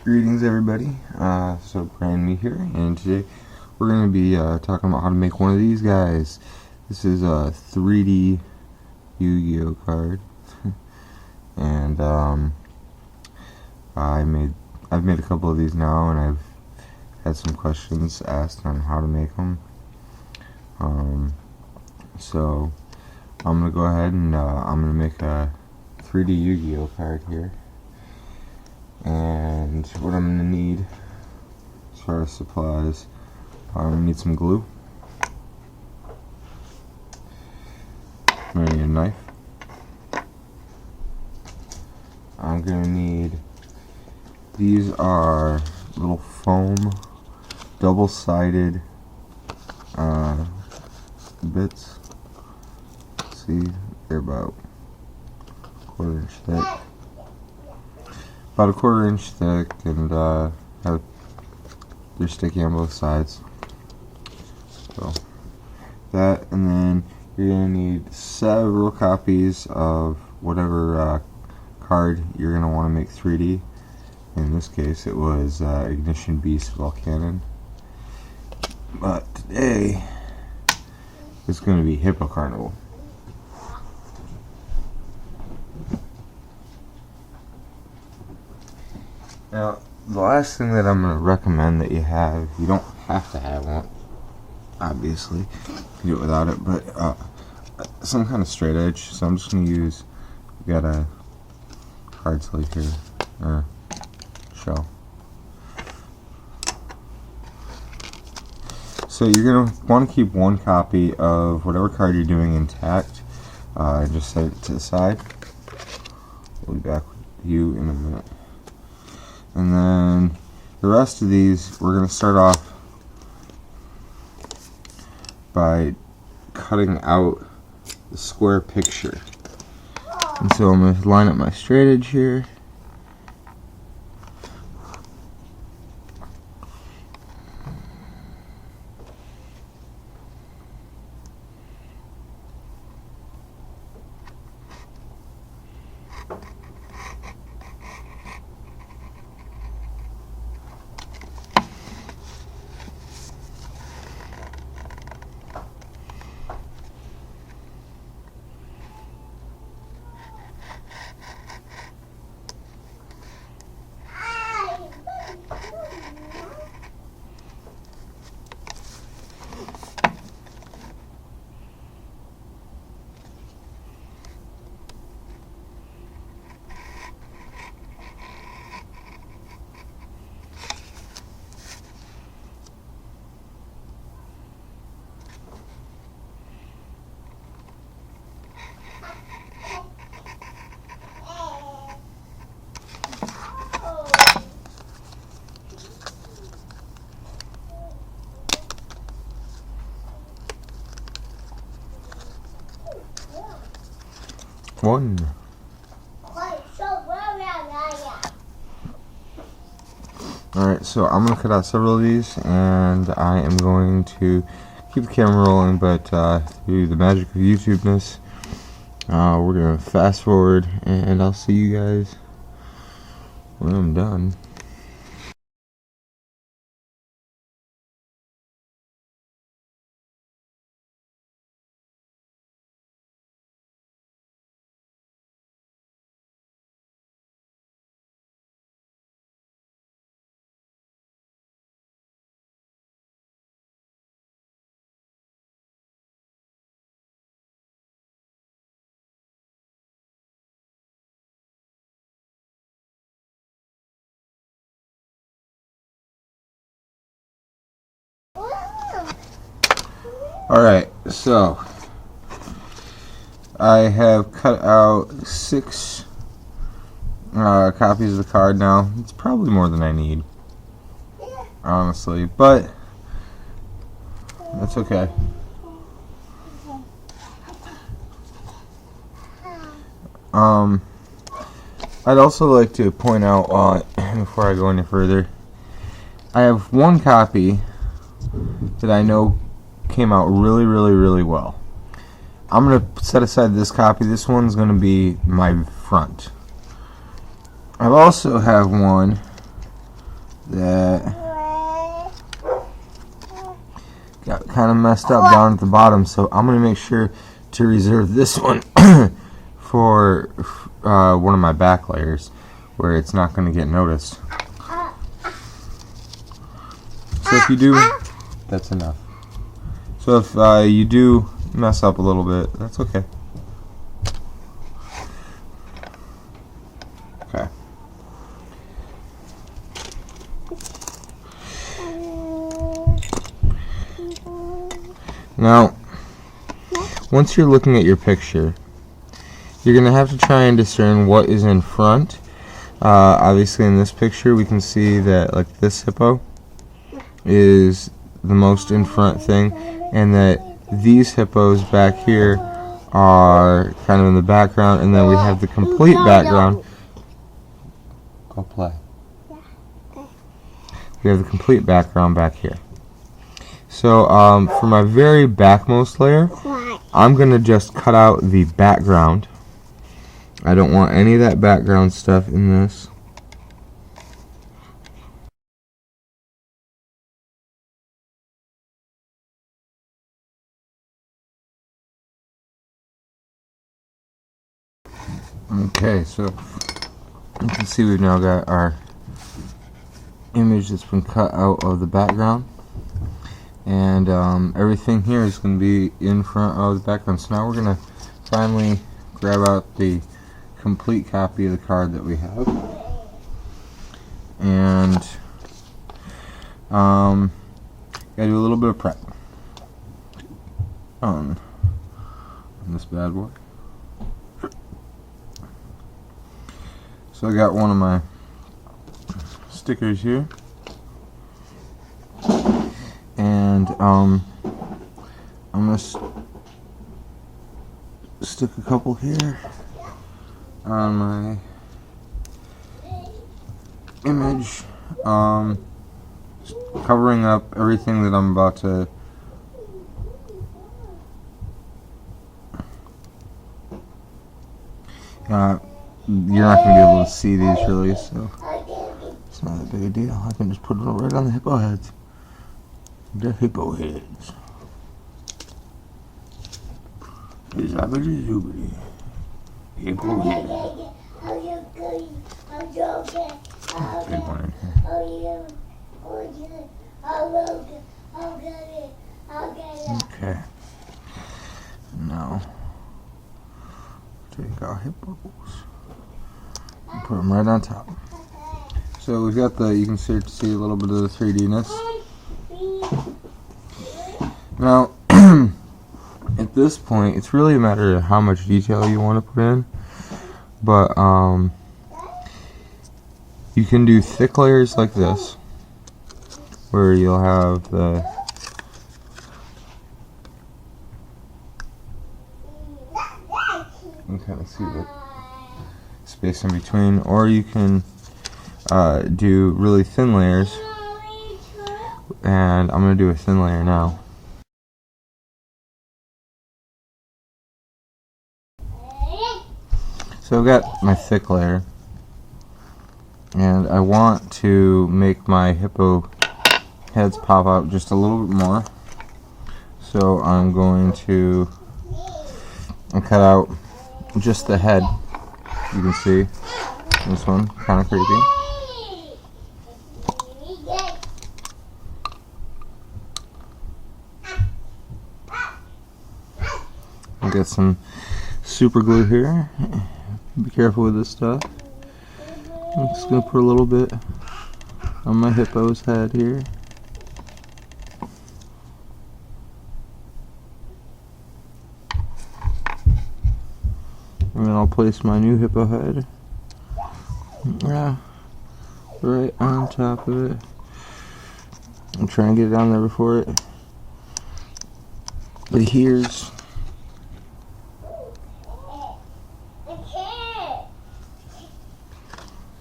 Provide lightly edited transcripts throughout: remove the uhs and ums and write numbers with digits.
Greetings everybody, so Brand Mead here, and today we're going to be talking about how to make one of these guys. This is a 3D Yugioh card, and I've made a couple of these now, and I've had some questions asked on how to make them. So I'm going to go ahead and I'm going to make a 3D Yugioh card here. And what I'm going to need as far as supplies, I'm going to need some glue. I'm going to need a knife. I'm going to need, these are little foam, double-sided bits. See, they're about a 1/4 inch thick. About a 1/4 inch thick, and they're sticky on both sides. So that, and then you're gonna need several copies of whatever card you're gonna want to make 3D. In this case, it was Ignition Beast Volcanon, but today it's gonna be Hippo Carnival. Now, the last thing that I'm going to recommend that you have, you don't have to have one, obviously, you can do it without it, but some kind of straight edge. So I'm just going to use, we got a card sleeve here, or shell. So you're going to want to keep one copy of whatever card you're doing intact, and just set it to the side. We'll be back with you in a minute. And then the rest of these, we're going to start off by cutting out the square picture. And so I'm going to line up my straight edge here. One. Alright, so I'm going to cut out several of these, and I am going to keep the camera rolling, but through the magic of YouTubeness, we're going to fast forward, and I'll see you guys when I'm done. Alright, so I have cut out 6 copies of the card now. It's probably more than I need, honestly, but that's okay. I'd also like to point out, before I go any further, I have one copy that I know came out really well. I'm going to set aside this copy. This one's going to be my front. I also have one that got kind of messed up down at the bottom, so I'm going to make sure to reserve this one for one of my back layers where it's not going to get noticed. So if you do, that's enough. So if you do mess up a little bit, that's okay. Okay. Now, once you're looking at your picture, you're going to have to try and discern what is in front. Obviously in this picture we can see that like this hippo is the most in front thing, and that these hippos back here are kind of in the background, and then we have the complete background. Go play. We have the complete background back here. So for my very backmost layer, I'm going to just cut out the background. I don't want any of that background stuff in this. Okay, so you can see we've now got our image that's been cut out of the background, and everything here is going to be in front of the background. So now we're going to finally grab out the complete copy of the card that we have, and gotta do a little bit of prep on this bad boy. So I got one of my stickers here, and I'm gonna stick a couple here on my image, covering up everything that I'm about to you're not going to be able to see these really, so it's not that big a deal. I can just put it right on the hippo heads. The hippo heads. Zabbity zoobity. Hippo head. Big one in here. Okay. Now, take our hippos. Put them right on top. So we've got you can start to see a little bit of the 3D-ness. Now, at this point, it's really a matter of how much detail you want to put in. But, you can do thick layers like this, where you'll have the you can kind of see the space in between, or you can do really thin layers, and I'm going to do a thin layer now. So I've got my thick layer, and I want to make my hippo heads pop out just a little bit more, so I'm going to cut out just the head. You can see this one, kind of creepy. I'll get some super glue here. Be careful with this stuff. I'm just going to put a little bit on my hippo's head here. And then I'll place my new hippo head right on top of it. I'm trying to get it down there before it adheres.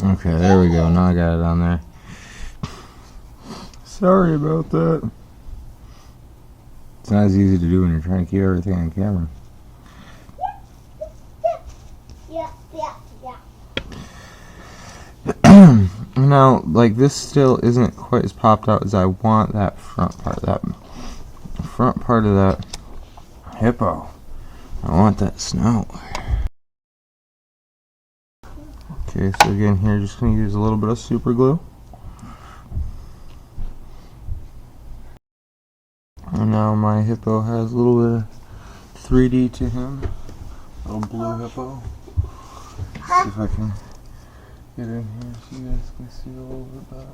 Okay, there we go. Now I got it on there. Sorry about that. It's not as easy to do when you're trying to keep everything on camera. Now, like, this still isn't quite as popped out as I want that front part. That front part of that hippo. I want that snout. Okay, so again here, just going to use a little bit of super glue. And now my hippo has a little bit of 3D to him. Little blue hippo. See if I can get in here so you guys can see a little bit better.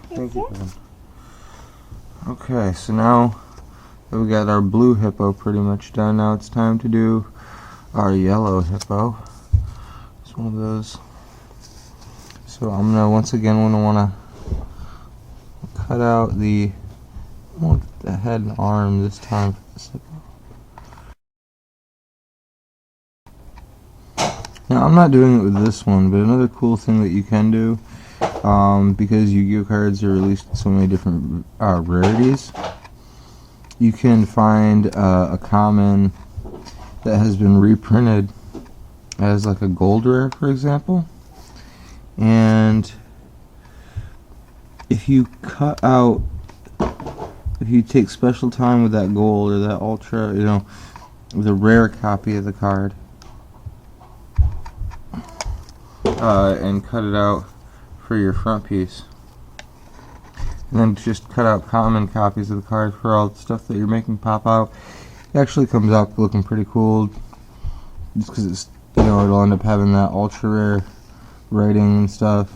Thank you, Ben. Okay, so now that we got our blue hippo pretty much done, now it's time to do our yellow hippo. It's one of those. So I'm gonna once again wanna cut out the head and arm this time for this hippo. Now I'm not doing it with this one, but another cool thing that you can do, because Yu-Gi-Oh cards are released in so many different rarities, you can find a common that has been reprinted as like a gold rare, for example, and if you take special time with that gold or that ultra, the rare copy of the card, and cut it out for your front piece, and then just cut out common copies of the card for all the stuff that you're making pop out, it actually comes out looking pretty cool, just because it's, it'll end up having that ultra rare writing and stuff.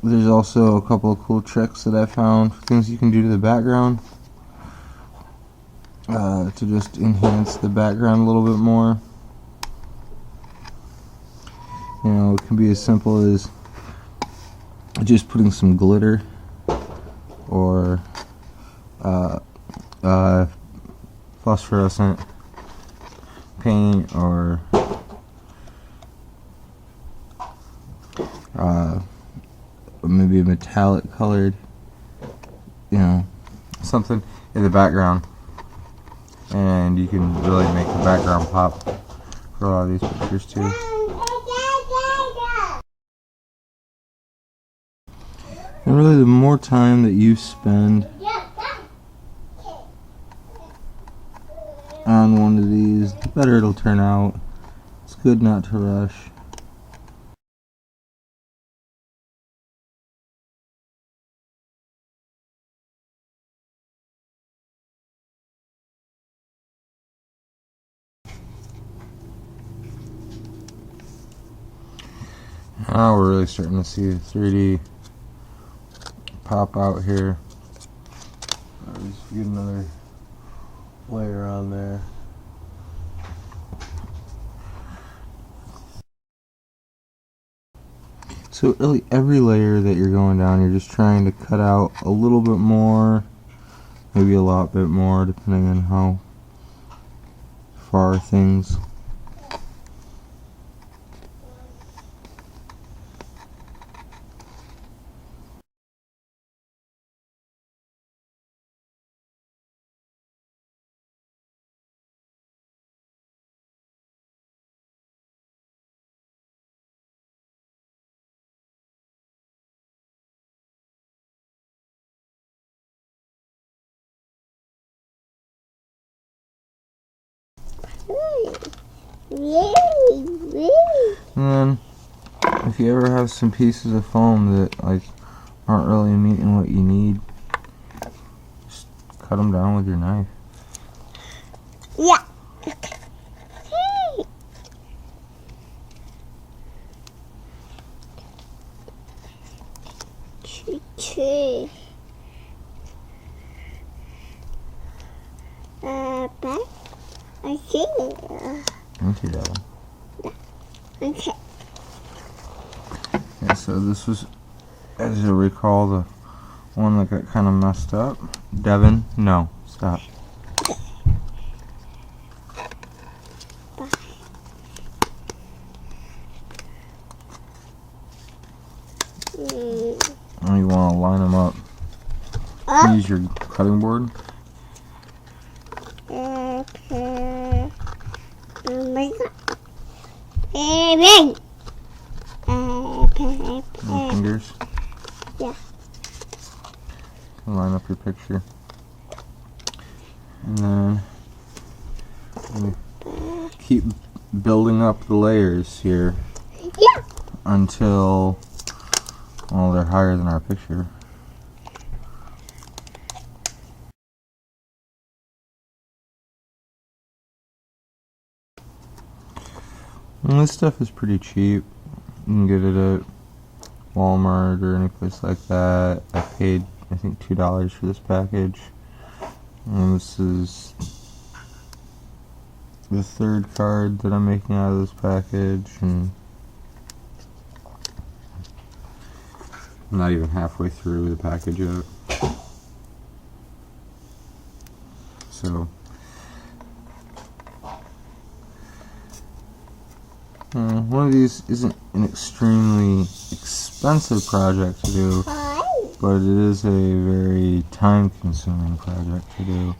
There's also a couple of cool tricks that I found, things you can do to the background to just enhance the background a little bit more. It can be as simple as just putting some glitter or phosphorescent paint or maybe a metallic colored, something in the background, and you can really make the background pop for a lot of these pictures too. And really, the more time that you spend on one of these, the better it'll turn out. It's good not to rush. Now we're really starting to see the 3D pop out here. Just get another layer on there. So really every layer that you're going down, you're just trying to cut out a little bit more, maybe a lot bit more, depending on how far things And then, if you ever have some pieces of foam that aren't really meeting what you need, just cut them down with your knife. Yeah. Tree. Back. I see. Thank you, Devin. Okay. Yeah, so this was, as you recall, the one that got kind of messed up. Devin, no, stop. And you want to line them up Up. Use your cutting board. Okay. Oh my god. Bang. Your fingers. Yeah. Line up your picture. And then we keep building up the layers here Yeah. until, well, they're higher than our picture. And this stuff is pretty cheap. You can get it at Walmart or any place like that. I paid, I think, $2 for this package. And this is the third card that I'm making out of this package, and I'm not even halfway through the package yet. So one of these isn't an extremely expensive project to do, Hi. but it is a very time-consuming project to do.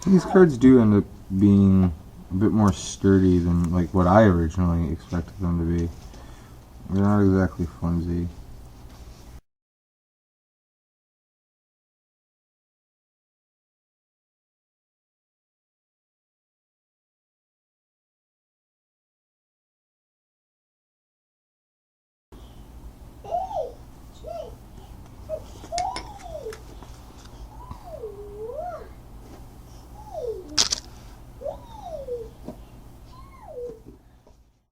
These cards do end up being a bit more sturdy than like what I originally expected them to be. They're not exactly flimsy.